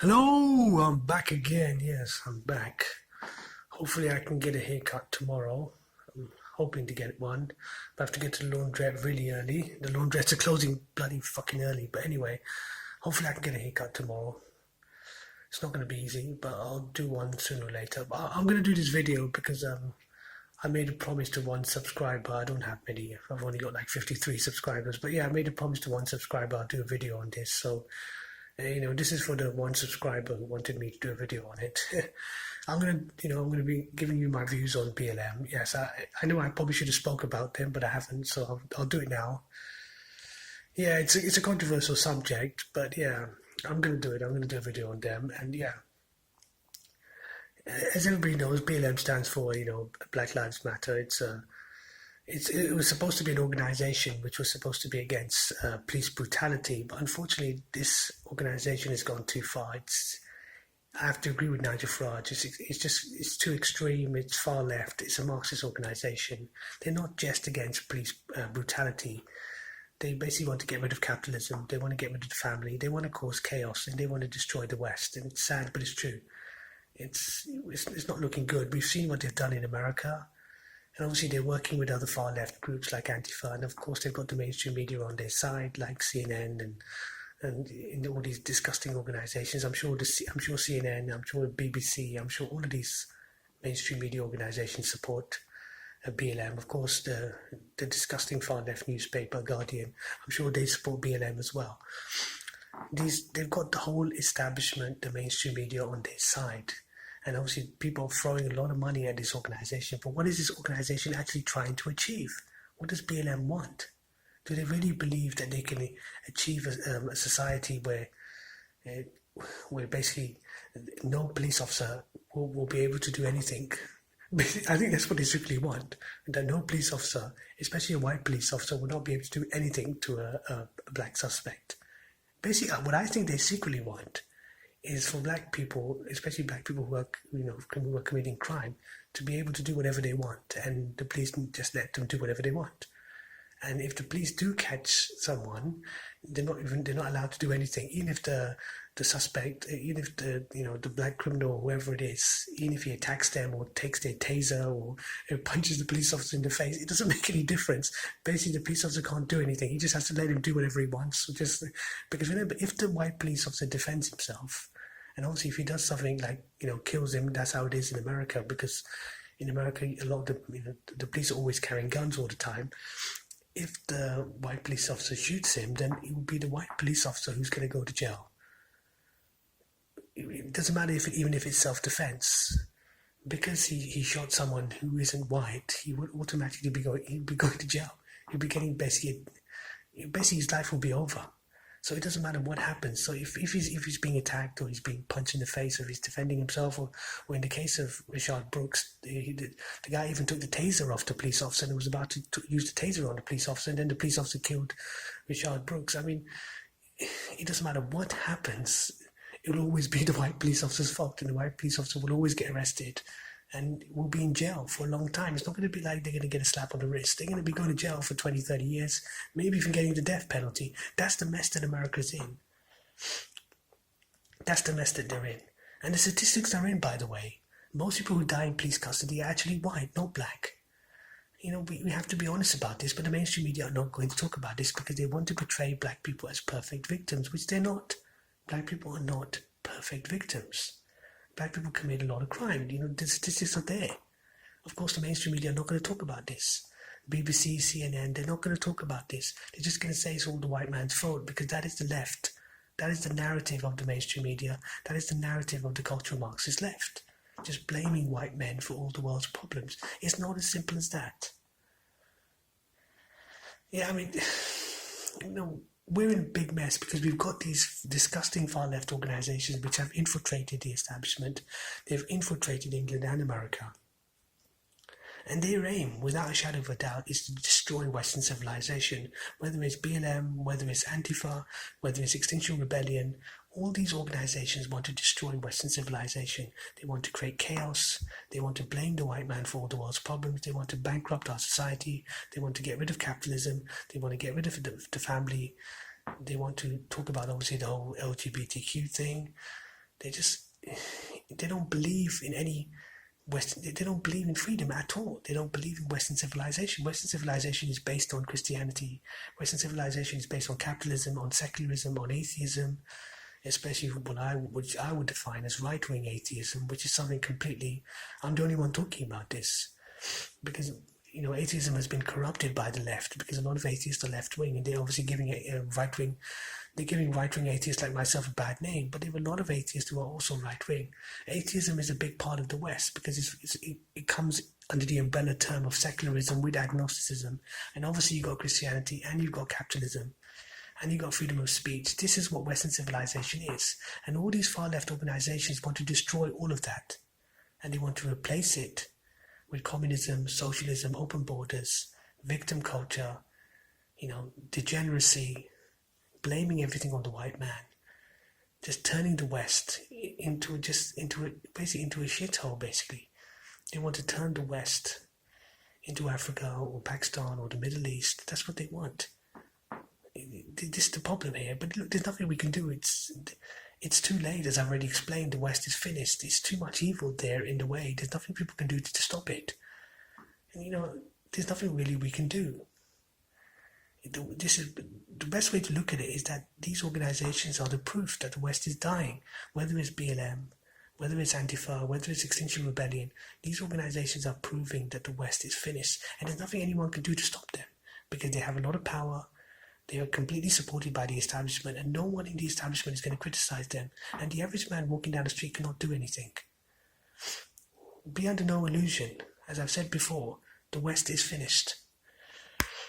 Hello, I'm back again. Yes, I'm back. Hopefully, I can get a haircut tomorrow. I'm hoping to get one. But I have to get to the laundrette really early. The laundrettes are closing bloody fucking early. But anyway, hopefully, I can get a haircut tomorrow. It's not going to be easy, but I'll do one sooner or later. But I'm going to do this video because I made a promise to one subscriber. I don't have many. I've only got like 53 subscribers. But yeah, I made a promise to one subscriber. I'll do a video on this. So this is for the one subscriber who wanted me to do a video on it. I'm gonna be giving you my views on BLM. Yes, I know I probably should have spoke about them, but I haven't, so I'll do it now. Yeah, it's a controversial subject, but yeah, I'm gonna do it. I'm gonna do a video on them, and yeah, as everybody knows, BLM stands for Black Lives Matter. It was supposed to be an organization which was supposed to be against police brutality, but unfortunately, this organization has gone too far. I have to agree with Nigel Farage. It's too extreme. It's far left. It's a Marxist organization. They're not just against police brutality. They basically want to get rid of capitalism. They want to get rid of the family. They want to cause chaos, and they want to destroy the West. And it's sad, but it's true. It's not looking good. We've seen what they've done in America. And obviously they're working with other far left groups like Antifa, and of course they've got the mainstream media on their side, like CNN and in all these disgusting organisations. I'm sure CNN, I'm sure BBC, I'm sure all of these mainstream media organisations support BLM. Of course, the disgusting far left newspaper Guardian, I'm sure they support BLM as well. They've got the whole establishment, the mainstream media on their side. And obviously people are throwing a lot of money at this organization. But what is this organization actually trying to achieve? What does BLM want? Do they really believe that they can achieve a society where basically no police officer will be able to do anything? I think that's what they strictly want. That no police officer, especially a white police officer, will not be able to do anything to a black suspect. Basically, what I think they secretly want is for black people, especially black people who are committing crime, to be able to do whatever they want, and the police just let them do whatever they want. And if the police do catch someone, they're not allowed to do anything. Even if the suspect, even if the black criminal or whoever it is, even if he attacks them or takes their taser or punches the police officer in the face, it doesn't make any difference. Basically, the police officer can't do anything. He just has to let him do whatever he wants. Because remember, if the white police officer defends himself, and obviously if he does something like kills him, that's how it is in America. Because in America, a lot of the police are always carrying guns all the time. If the white police officer shoots him, then it will be the white police officer who's going to go to jail. It doesn't matter even if it's self-defense, because he shot someone who isn't white. He would automatically be going to jail. He'll be getting basically his life will be over. So it doesn't matter what happens. So if he's being attacked or he's being punched in the face or he's defending himself, or in the case of Richard Brooks, the guy even took the taser off the police officer and was about to use the taser on the police officer, and then the police officer killed Richard Brooks. I mean, it doesn't matter what happens. It will always be the white police officer's fault, and the white police officer will always get arrested and will be in jail for a long time. It's not going to be like they're going to get a slap on the wrist. They're going to be going to jail for 20, 30 years, maybe even getting the death penalty. That's the mess that America's in. That's the mess that they're in. And the statistics are in, by the way. Most people who die in police custody are actually white, not black. We have to be honest about this, but the mainstream media are not going to talk about this because they want to portray black people as perfect victims, which they're not. Black people are not perfect victims. Black people commit a lot of crime. The statistics are there. Of course, the mainstream media are not going to talk about this. BBC, CNN, they're not going to talk about this. They're just going to say it's all the white man's fault, because that is the left. That is the narrative of the mainstream media. That is the narrative of the cultural Marxist left. Just blaming white men for all the world's problems. It's not as simple as that. Yeah, I mean, we're in a big mess because we've got these disgusting far-left organisations which have infiltrated the establishment. They've infiltrated England and America. And their aim, without a shadow of a doubt, is to destroy Western civilization. Whether it's BLM, whether it's Antifa, whether it's Extinction Rebellion, all these organisations want to destroy Western civilization. They want to create chaos. They want to blame the white man for all the world's problems. They want to bankrupt our society. They want to get rid of capitalism. They want to get rid of the family. They want to talk about, obviously, the whole LGBTQ thing. they don't believe in any Western. They don't believe in freedom at all. They don't believe in Western civilization. Western civilization is based on Christianity. Western civilization is based on capitalism, on secularism, on atheism, especially which I would define as right-wing atheism, which is something completely. I'm the only one talking about this because atheism has been corrupted by the left because a lot of atheists are left-wing and they're obviously giving a right-wing. They're giving right-wing atheists like myself a bad name, but there are a lot of atheists who are also right-wing. Atheism is a big part of the West because it comes under the umbrella term of secularism with agnosticism, and obviously you've got Christianity and you've got capitalism and you've got freedom of speech. This is what Western civilization is, and all these far-left organizations want to destroy all of that, and they want to replace it with communism, socialism, open borders, victim culture, degeneracy, blaming everything on the white man, just turning the West into a shithole. Basically, they want to turn the West into Africa or Pakistan or the Middle East. That's what they want. This is the problem here. But look, there's nothing we can do. It's too late, as I've already explained. The West is finished. There's too much evil there in the way. There's nothing people can do to stop it. And there's nothing really we can do. This is the best way to look at it is that these organizations are the proof that the West is dying. Whether it's BLM, whether it's Antifa, whether it's Extinction Rebellion, these organizations are proving that the West is finished, and there's nothing anyone can do to stop them because they have a lot of power. They are completely supported by the establishment, and no one in the establishment is going to criticize them. And the average man walking down the street cannot do anything. Be under no illusion. As I've said before, the West is finished.